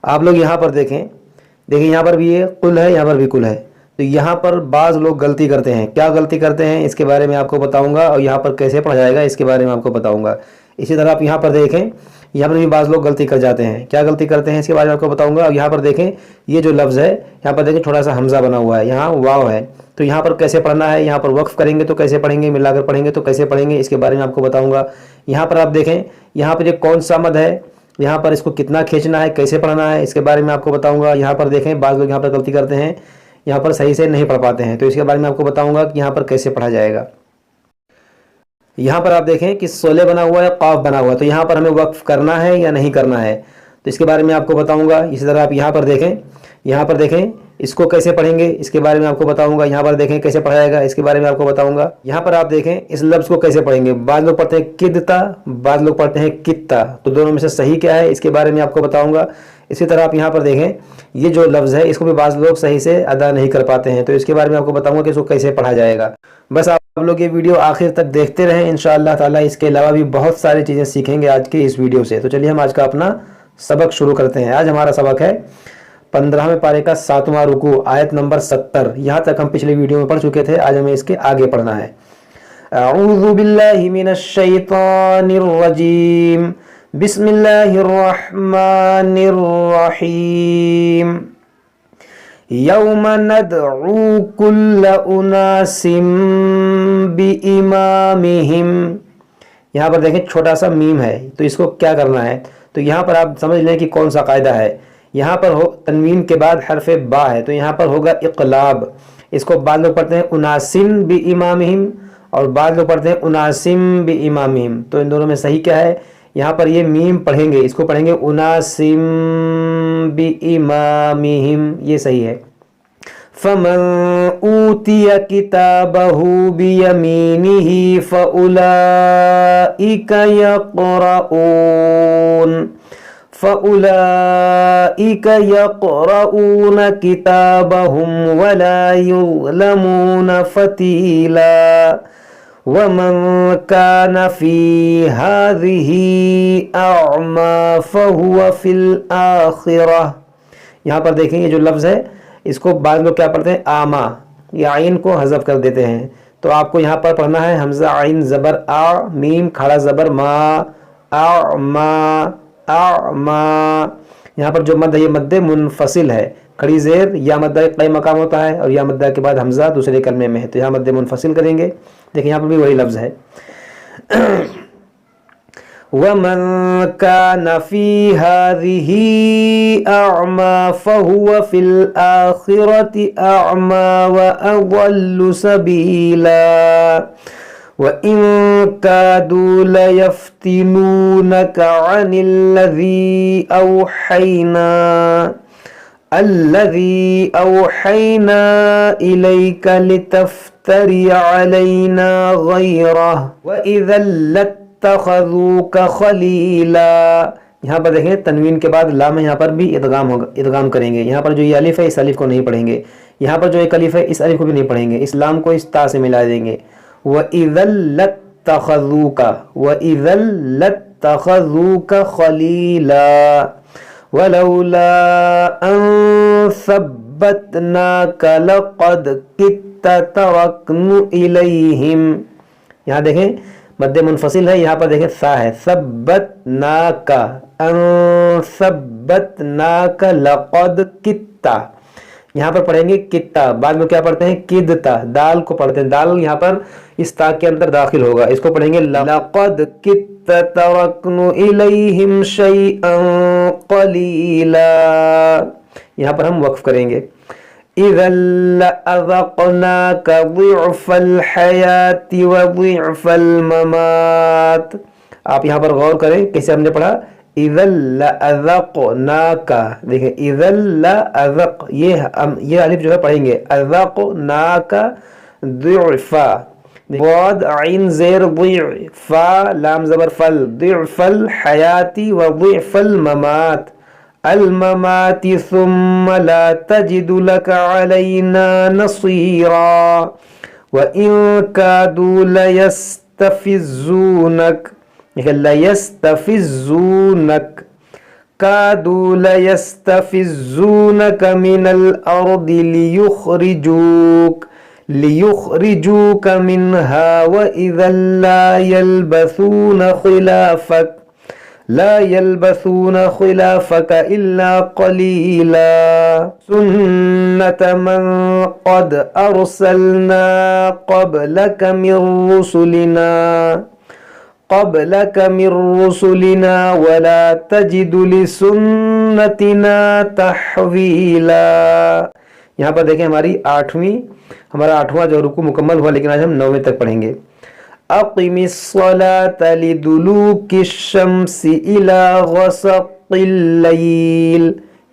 आप लोग यहाँ पर देखें, देखिए यहाँ पर भी ये कुल है, यहाँ पर भी कुल है। तो यहाँ पर बाज़ लोग गलती करते हैं। क्या गलती करते हैं इसके बारे में आपको बताऊंगा, और यहाँ पर कैसे पढ़ा जाएगा इसके बारे में आपको बताऊंगा। इसी तरह आप यहाँ पर देखें, यहाँ पर भी बाज़ लोग गलती कर जाते हैं। क्या गलती करते हैं इसके बारे में आपको बताऊंगा। और यहाँ पर देखें, ये जो लफ्ज़ है यहाँ पर देखें छोटा सा हमज़ा बना हुआ है, यहाँ वाव है। तो यहाँ पर कैसे पढ़ना है, यहाँ पर वक्फ़ करेंगे तो कैसे पढ़ेंगे, मिलाकर पढ़ेंगे तो कैसे पढ़ेंगे, इसके बारे में आपको बताऊँगा। यहाँ पर आप देखें, यहाँ पर ये कौन सा मद है, यहाँ पर इसको कितना खींचना है, कैसे पढ़ना है, इसके बारे में आपको बताऊंगा। यहाँ पर देखें, बाज़ लोग यहाँ पर गलती करते हैं, यहाँ पर सही से नहीं पढ़ पाते हैं, तो इसके बारे में आपको बताऊंगा कि यहाँ पर कैसे पढ़ा जाएगा। यहाँ पर आप देखें कि सोले बना हुआ है, क़ाफ बना हुआ है, तो यहाँ पर हमें वक्फ़ करना है या नहीं करना है, तो इसके बारे में आपको बताऊंगा। इसी तरह आप यहाँ पर देखें, यहाँ पर देखें इसको कैसे पढ़ेंगे इसके बारे में आपको बताऊंगा। यहाँ पर देखें कैसे पढ़ा जाएगा इसके बारे में आपको बताऊंगा। यहाँ पर आप देखें इस लफ्ज़ को कैसे पढ़ेंगे। बाज़ लोग पढ़ते हैं किदता, बाज़ लोग पढ़ते हैं कित्ता, तो दोनों में से सही क्या है इसके बारे में आपको बताऊंगा। इसी तरह आप यहाँ पर देखें, ये जो लफ्ज़ है इसको भी बाज़ लोग सही से अदा नहीं कर पाते हैं, तो इसके बारे में आपको बताऊंगा कि इसको कैसे पढ़ा जाएगा। बस आप लोग ये वीडियो आखिर तक देखते रहें, इंशाअल्लाह ताला इसके अलावा भी बहुत सारी चीज़ें सीखेंगे आज के इस वीडियो से। तो चलिए हम आज का अपना सबक शुरू करते हैं। आज हमारा सबक है 15वें पारे का 7वां रुकू, आयत नंबर 70। यहाँ तक हम पिछले वीडियो में पढ़ चुके थे, आज हमें इसके आगे पढ़ना है। अऊज़ु बिल्लाहि मिनश शैतानिर रजीम, बिस्मिल्लाहिर रहमानिर रहीम। यौम नदउ कुल्ल उनासिम बिइमामिहिम। यहाँ पर देखें छोटा सा मीम है, तो इसको क्या करना है, तो यहाँ पर आप समझ लें कि कौन सा कायदा है। यहाँ पर हो तनवीन के बाद हरफ बा है, तो यहाँ पर होगा इक़लाब। इसको बाद लोग पढ़ते हैं उनासिम बि इमामिहिम, और बाद लोग पढ़ते हैं उनासिम बि इमामिहिम। तो इन दोनों में सही क्या है, यहाँ पर ये मीम पढ़ेंगे, इसको पढ़ेंगे उनासिम बि इमामिहिम, ये सही है। फमन ऊतिया किताबहु बियमीनिही फउलाइका यक़रऊन किताबहुम वला युज़लमून फतीला वमन कान फी हाज़िही अअमा फहुव फिल आखिरह। यहाँ पर देखें ये जो लफ्ज़ है इसको बाद लोग क्या पढ़ते हैं, आमा, ये आइन को हज़फ कर देते हैं। तो आपको यहाँ पर पढ़ना है हमज़ा आइन ज़बर आ, मीम खड़ा ज़बर मा, आ मा। यहाँ पर जो मद है ये मद्दे मुनफसिल है, खड़ी ज़ेर या मद्दा कई मकाम होता है, और या मद्दा के बाद हमज़ा दूसरे कलमे में है, तो यहाँ मद्दे मुनफसिल करेंगे। देखिए यहाँ पर भी वही लफ्ज़ है। वमन कान फी हाज़िही अअमा फहुव फिल आखिरति अअमा व अज़ल्लु सबीला व इन कादू लयफ्तिनूनका अनिल्लज़ी औहैना इलैका लितफ्तरी अलैना गैरह व इज़ल लत्तख़ज़ूका खलीला। यहाँ पर देखें तनवीन के बाद लाम है, यहाँ पर भी इदगाम होगा, इदगाम करेंगे। यहाँ पर जो ये अलिफ है इस अलिफ को नहीं पढ़ेंगे, यहाँ पर जो एक अलिफ है इस अलिफ को भी नहीं पढ़ेंगे, इस लाम को इस ता से मिला देंगे। व इज़ल लत्तख़ज़ूका खलीला वलौला अन सब्बतनाका लक़द कित्ता तरक्नु इलैहिम। यहाँ देखें मद्दे मुनफसिल है, यहाँ पर देखें सा है, सब्बतनाका अन सब्बतनाका लक़द कित्ता, यहाँ पर पढ़ेंगे कित्ता, बाद में क्या पढ़ते हैं किदता, दाल को पढ़ते हैं, दाल यहाँ पर इस ता के अंदर दाखिल होगा, इसको पढ़ेंगे लक़द कित्ता तरक्नु इलैहिम शैअन क़लीला। यहाँ पर हम वक्फ करेंगे। इज़ल लअज़क़नाका ज़िअफ़ल हयाति व ज़िअफ़ल ममात। आप यहाँ पर गौर करें कैसे हमने पढ़ा, इज़ल लअज़क़नाका, देखिए इज़ल लअज़क़, ये अलिफ जो है पढ़ेंगे अज़क़नाका ज़िअफ़ा, वाद आइन ज़ेर ज़िअफ़ा लाम ज़बर फल, ज़िअफ़ल हयाति व ज़िअफ़ल ममात, अल-ममाति सुम्मा ला तजिदु लका अलैना नसीरा व इन कादू लयस्तफिज़ूनक, लयस्तफिज़ूनक, كادوا ليستفزونك من الأرض ليخرجوك منها وإذا لا يلبثون خلافك إلا قليلا سنة من قد أرسلنا قبلك من رسلنا ولا تجد لسنتنا تحویلا. یہاں پر دیکھیں ہمارا 8واں جو رکوع مکمل ہوا، لیکن آج ہم 9ویں تک پڑھیں گے. اقم الصلاة لدلوک الشمس الى غسق اللیل.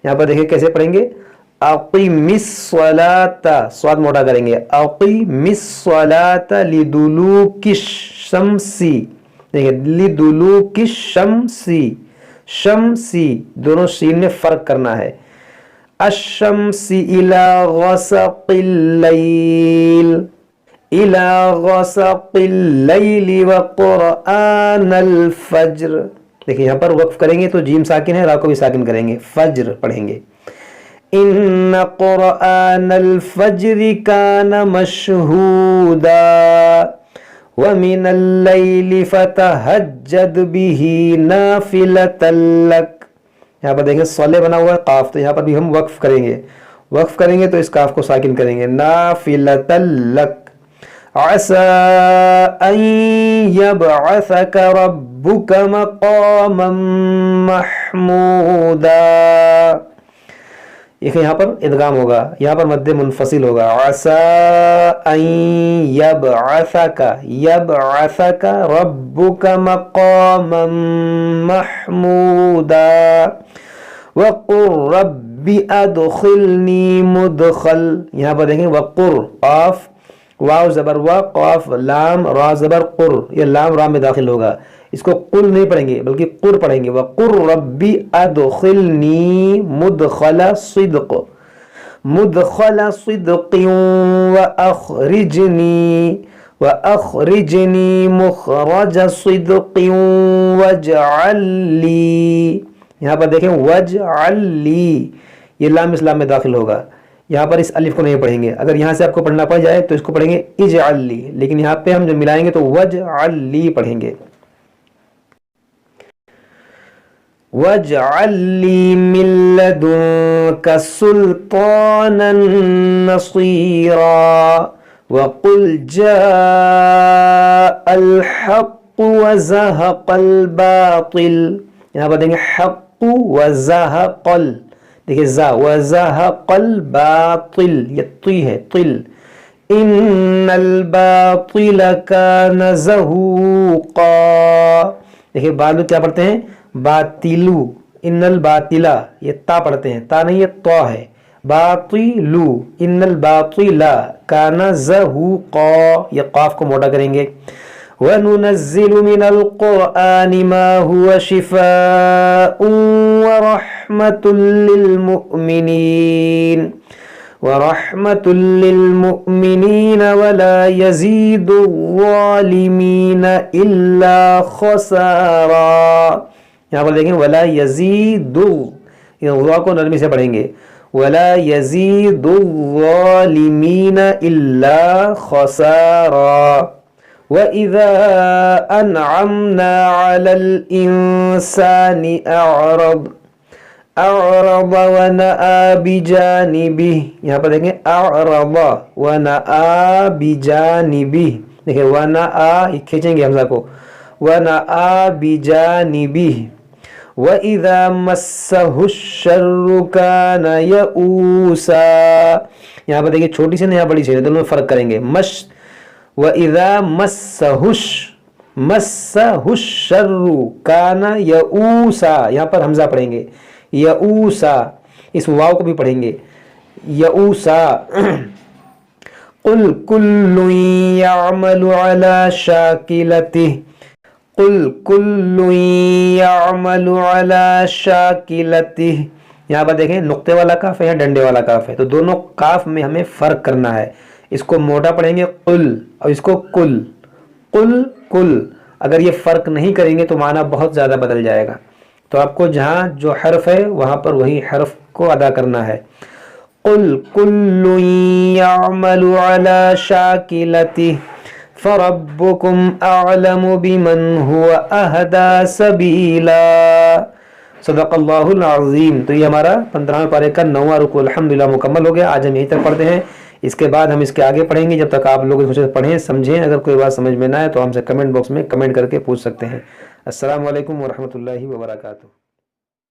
یہاں پر دیکھیں کیسے پڑھیں گے. اقم الصلاة، صاد موٹا کریں گے. اقم الصلاة لدلوک الشمس، دیکھیں لدلوک الشمس، شمسی دونوں سین میں فرق کرنا ہے. الشمس الى غسق اللیل، الى غسق اللیل وقرآن الفجر. دیکھیں یہاں پر وقف کریں گے تو جیم ساکن ہے، را کو بھی ساکن کریں گے، فجر پڑھیں گے. ان قرآن الفجر کان مشہودا ومن اللیل فتہجد بہ نافلۃ لک. یہاں پر دیکھیں صلے بنا ہوا ہے قاف، تو یہاں پر بھی ہم وقف کریں گے تو اس قاف کو ساکن کریں گے. نافلۃ لک عسى ان يبعثك ربك مقاما محمودا. یہاں پر ادغام ہوگا، یہاں پر مد منفصل ہوگا. عسى ان يبعثك ربك مقاما محمودا وقل رب ادخلنی مدخل. یہاں پر دیکھیں وقر، قاف واو زبر وا، قاف لام را زبر قر، یہ لام را میں داخل ہوگا. اس کو قل نہیں پڑھیں گے بلکہ قر پڑھیں گے. وقر ربی ادخلنی مدخل صدق واخرجنی مخرج صدق واجعل لی. یہاں پر دیکھیں واجعل لی، یہ لام اسلام میں داخل ہوگا. یہاں پر اس الف کو نہیں پڑھیں گے. اگر یہاں سے آپ کو پڑھنا پڑ جائے تو اس کو پڑھیں گے اجعل لی، لیکن یہاں پہ ہم جو ملائیں گے تو واجعل لی پڑھیں گے. واجعل لی من لدنک سلطانا نصیرا وقل جاء الحق وزهق الباطل. یہاں پر دیں گے حق وزهق دیکھیں زا وزهق الباطل، یہ طی ہے طل. ان الباطل کان زہوقا. دیکھیں بالو کیا پڑھتے ہیں باطلو. ان الباطلا یہ تا پڑھتے ہیں، تا نہیں یہ تو ہے. باطلو ان الباطل کان زہوقا، یہ قاف کو موٹا کریں گے. وَنُنَزِّلُ مِنَ الْقُرْآنِ مَا هُوَ شِفَاءٌ وَرَحْمَةٌ لِّلْمُؤْمِنِينَ وَلَا يَزِيدُ الظَّالِمِينَ إِلَّا خَسَارًا. یہاں پر دیکھیں وَلَا يَزِيدُ، یہ غوا کو نرمی سے پڑھیں گے. وَلَا يَزِيدُ الظَّالِمِينَ إِلَّا خَسَارًا. وَإِذَا أَنْعَمْنَا عَلَى الْإِنسَانِ أَعْرَضَ وَنَأَى بِجَانِبِهِ. یہاں پر دیکھیں أَعْرَضَ وَنَأَى بِجَانِبِهِ. دیکھیں وَنَأَى کھینچیں گے حمزہ کو. وَنَأَى بِجَانِبِهِ. وَإِذَا مَسَّهُ الشَّرُّ كَانَ يَئُوسًا. یہاں پر دیکھیں چھوٹی سے نہیں بڑی سے، دونوں میں فرق کریں گے. وَإِذَا مَسَّهُ الشَّرُّ كَانَ يَئُوسًا. یہاں پر حمزہ پڑھیں گے یئوسا، اس واو کو بھی پڑھیں گے یئوسا. قُلْ كُلٌّ يَعْمَلُ عَلَى شَاكِلَتِهِ قُلْ كُلٌّ يَعْمَلُ عَلَى شَاكِلَتِهِ. یہاں پر دیکھیں نقطے والا کاف ہے یا ڈنڈے والا کاف ہے، تو دونوں کاف میں ہمیں فرق کرنا ہے. اس کو موٹا پڑھیں گے قل اور اس کو کل. قل کل، اگر یہ فرق نہیں کریں گے تو معنی بہت زیادہ بدل جائے گا. تو آپ کو جہاں جو حرف ہے وہاں پر وہی حرف کو ادا کرنا ہے. قل کل یعمل علی شاکلتہ فربکم اعلم بمن هو اہدی سبیلا. صدق اللہ العظیم. تو یہ ہمارا 15ویں پارے کا 9واں رکوع الحمدللہ مکمل ہو گیا. آج ہم یہیں تک پڑھتے ہیں. اس کے بعد ہم اس کے آگے پڑھیں گے. جب تک آپ لوگ اسے پڑھیں سمجھیں. اگر کوئی بات سمجھ میں نہ آئے تو ہم سے کمنٹ باکس میں کمنٹ کر کے پوچھ سکتے ہیں. السلام علیکم ورحمۃ اللہ وبرکاتہ.